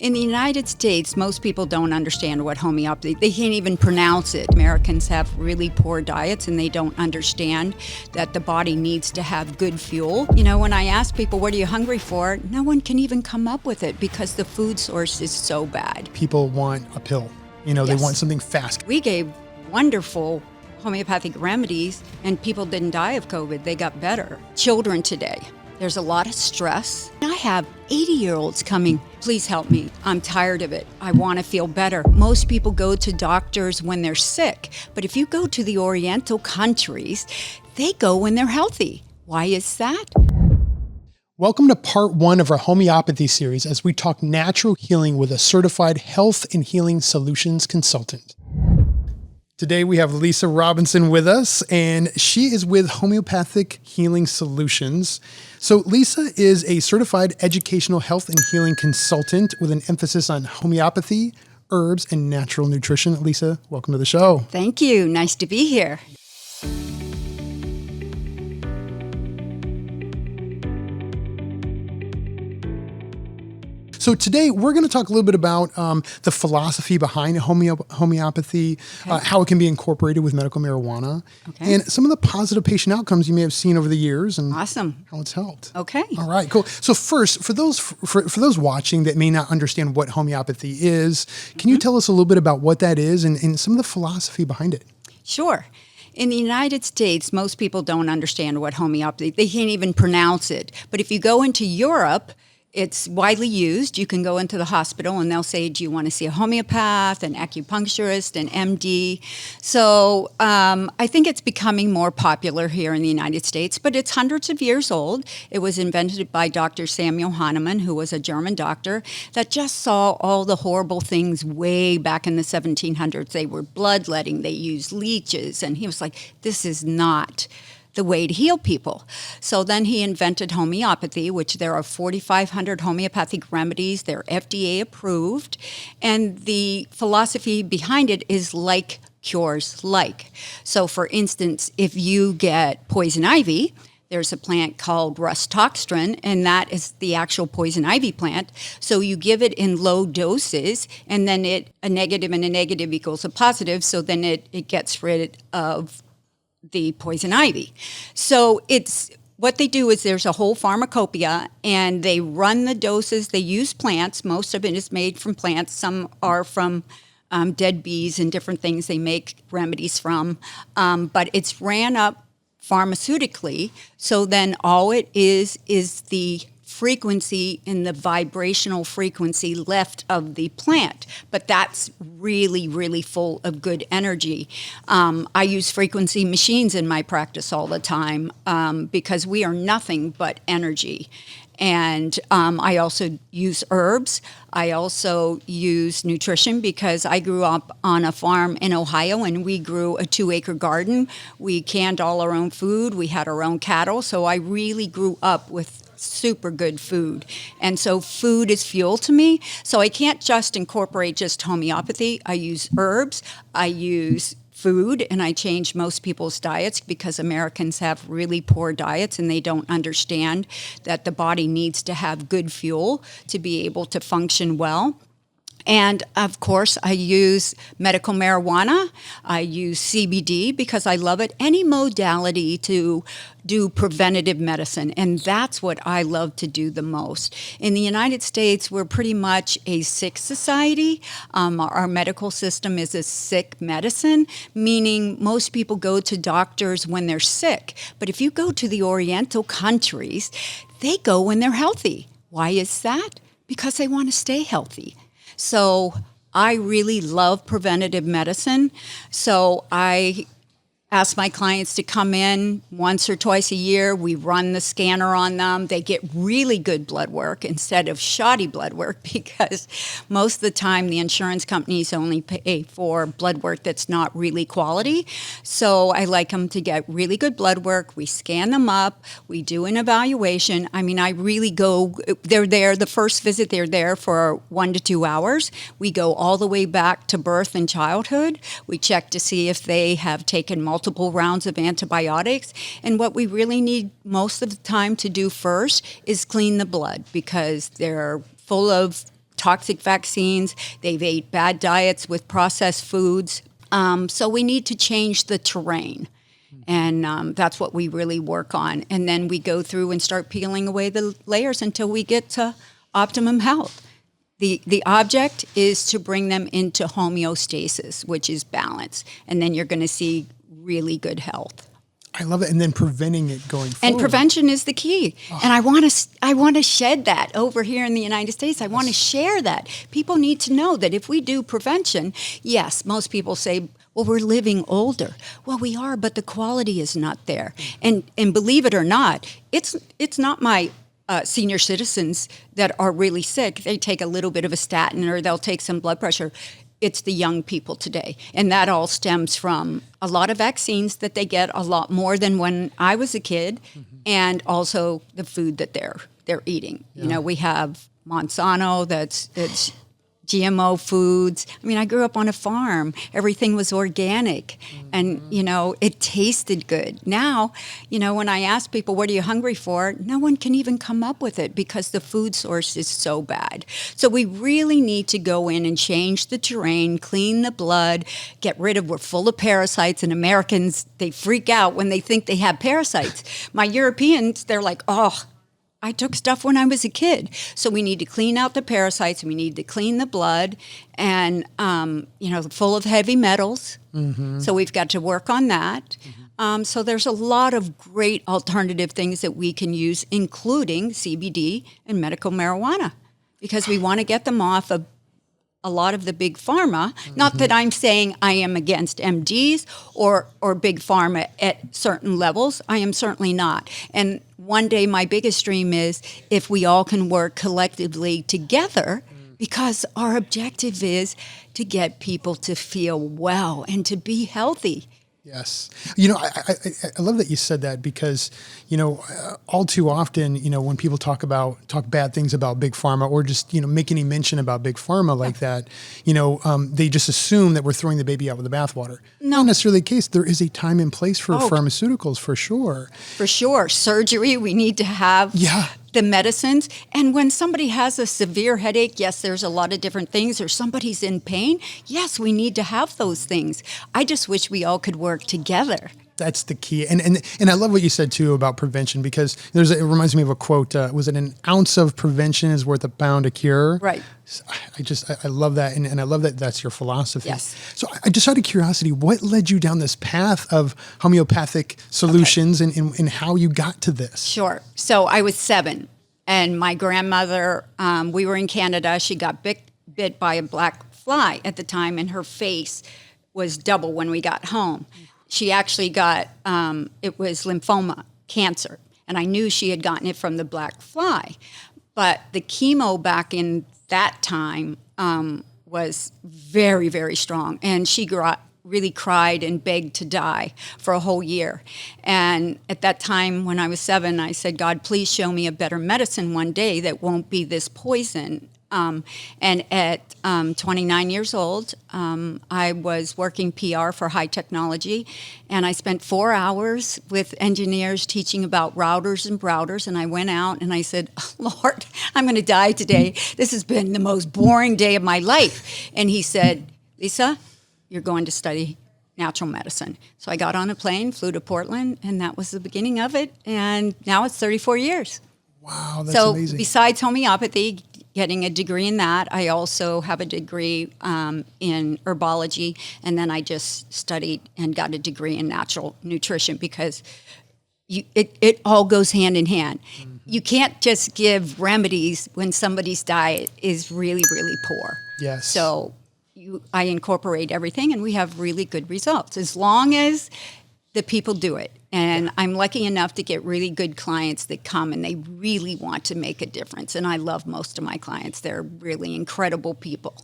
In the United States, most people don't understand what homeopathy, they can't even pronounce it. Americans have really poor diets and they don't understand that the body needs to have good fuel. You know, when I ask people, what are you hungry for? No one can even come up with it because the food source is so bad. People want a pill. You know, Yes. They want something fast. We gave wonderful homeopathic remedies and people didn't die of COVID, they got better. Children today, there's a lot of stress. I have 80-year-olds coming, please help me. I'm tired of it. I want to feel better. Most people go to doctors when they're sick, but if you go to the Oriental countries, they go when they're healthy. Why is that? Welcome to part 1 of our homeopathy series as we talk natural healing with a certified health and healing solutions consultant. Today we have Lisa Robinson with us, and she is with Homeopathic Healing Solutions. So Lisa is a certified educational health and healing consultant with an emphasis on homeopathy, herbs, and natural nutrition. Lisa, welcome to the show. Thank you. Nice to be here. So today we're going to talk a little bit about the philosophy behind homeopathy, how it can be incorporated with medical marijuana, and some of the positive patient outcomes you may have seen over the years and Awesome. how it's helped. Okay. All right, cool. So first, for those watching that may not understand what homeopathy is, can you tell us a little bit about what that is and some of the philosophy behind it? Sure. In the United States, most people don't understand what homeopathy, they can't even pronounce it. But if you go into Europe, it's widely used. You can go into the hospital and they'll say, do you want to see a homeopath, an acupuncturist, an MD? So I think it's becoming more popular here in the United States, but it's hundreds of years old. It was invented by Dr. Samuel Hahnemann, who was a German doctor that just saw all the horrible things way back in the 1700s. They were bloodletting, they used leeches, and he was like, this is not the way to heal people. So then he invented homeopathy, which there are 4,500 homeopathic remedies. They're FDA approved. And the philosophy behind it is like cures like. So for instance, if you get poison ivy, there's a plant called rustoxtrin, and that is the actual poison ivy plant. So you give it in low doses, and then a negative and a negative equals a positive, so then it gets rid of the poison ivy. So it's what they do is there's a whole pharmacopoeia and they run the doses. They use plants. Most of it is made from plants. Some are from dead bees and different things they make remedies from. But it's ran up pharmaceutically. So then all it is the frequency in the vibrational frequency left of the plant, but that's really, really full of good energy. I use frequency machines in my practice all the time because we are nothing but energy. And I also use herbs. I also use nutrition because I grew up on a farm in Ohio and we grew a 2-acre garden. We canned all our own food. We had our own cattle. So I really grew up with super good food. And so food is fuel to me. So I can't just incorporate just homeopathy. I use herbs. I use food, and I change most people's diets because Americans have really poor diets and they don't understand that the body needs to have good fuel to be able to function well. And of course, I use medical marijuana. I use CBD because I love it. Any modality to do preventative medicine. And that's what I love to do the most. In the United States, we're pretty much a sick society. Our medical system is a sick medicine, meaning most people go to doctors when they're sick. But if you go to the Oriental countries, they go when they're healthy. Why is that? Because they want to stay healthy. So I really love preventative medicine. So I ask my clients to come in once or twice a year. We run the scanner on them. They get really good blood work instead of shoddy blood work because most of the time the insurance companies only pay for blood work that's not really quality. So I like them to get really good blood work. We scan them up. We do an evaluation. I mean, I really go, they're there, the first visit, they're there for 1 to 2 hours. We go all the way back to birth and childhood. We check to see if they have taken multiple rounds of antibiotics. And what we really need most of the time to do first is clean the blood because they're full of toxic vaccines. They've ate bad diets with processed foods. So we need to change the terrain. And that's what we really work on. And then we go through and start peeling away the layers until we get to optimum health. The object is to bring them into homeostasis, which is balance. And then you're going to see really good health. I love it. And then preventing it going forward. And prevention is the key. Oh. And I want to shed that over here in the United States. I want to share that. People need to know that if we do prevention, yes, most people say, well, we're living older. Well, we are, but the quality is not there. And believe it or not, it's not my senior citizens that are really sick. They take a little bit of a statin or they'll take some blood pressure. It's the young people today. And that all stems from a lot of vaccines that they get a lot more than when I was a kid, and also the food that they're eating. Yeah. You know, we have Monsanto, it's GMO foods. I mean, I grew up on a farm. Everything was organic and, you know, it tasted good. Now, you know, when I ask people, what are you hungry for? No one can even come up with it because the food source is so bad. So we really need to go in and change the terrain, clean the blood, we're full of parasites, and Americans, they freak out when they think they have parasites. My Europeans, they're like, oh, I took stuff when I was a kid. So we need to clean out the parasites. We need to clean the blood and, you know, full of heavy metals. So we've got to work on that. So there's a lot of great alternative things that we can use, including CBD and medical marijuana, because we want to get them off of a lot of the big pharma. Not that I'm saying I am against MDs or big pharma at certain levels. I am certainly not. And one day my biggest dream is if we all can work collectively together, because our objective is to get people to feel well and to be healthy. Yes. You know, I love that you said that because, you know, all too often, you know, when people talk bad things about big pharma or just, you know, make any mention about big pharma like that, you know, they just assume that we're throwing the baby out with the bathwater. No. Not necessarily the case. There is a time and place for pharmaceuticals for sure. For sure. Surgery, we need to have the medicines. And when somebody has a severe headache, yes, there's a lot of different things, or somebody's in pain. Yes, we need to have those things. I just wish we all could work together. That's the key. And I love what you said too about prevention, because it reminds me of a quote. Was it an ounce of prevention is worth a pound of cure? Right. I love that. And I love that that's your philosophy. Yes. So I just out of curiosity, what led you down this path of homeopathic solutions and how you got to this? Sure. So I was 7 and my grandmother, we were in Canada. She got bit by a black fly at the time, and her face was double when we got home. She actually got, it was lymphoma, cancer, and I knew she had gotten it from the black fly. But the chemo back in that time was very, very strong, and she really cried and begged to die for a whole year. And at that time, when I was 7, I said, God, please show me a better medicine one day that won't be this poison. And at 29 years old, I was working PR for high technology, and I spent 4 hours with engineers teaching about routers and browders, and I went out and I said, oh, Lord, I'm going to die today. This has been the most boring day of my life. And he said, Lisa, you're going to study natural medicine. So I got on a plane, flew to Portland, and that was the beginning of it. And now it's 34 years. Wow, that's amazing. So besides homeopathy, getting a degree in that, I also have a degree in herbology, and then I just studied and got a degree in natural nutrition, because it all goes hand in hand. You can't just give remedies when somebody's diet is really, really poor. Yes. So I incorporate everything, and we have really good results as long as the people do it. And I'm lucky enough to get really good clients that come and they really want to make a difference. And I love most of my clients. They're really incredible people.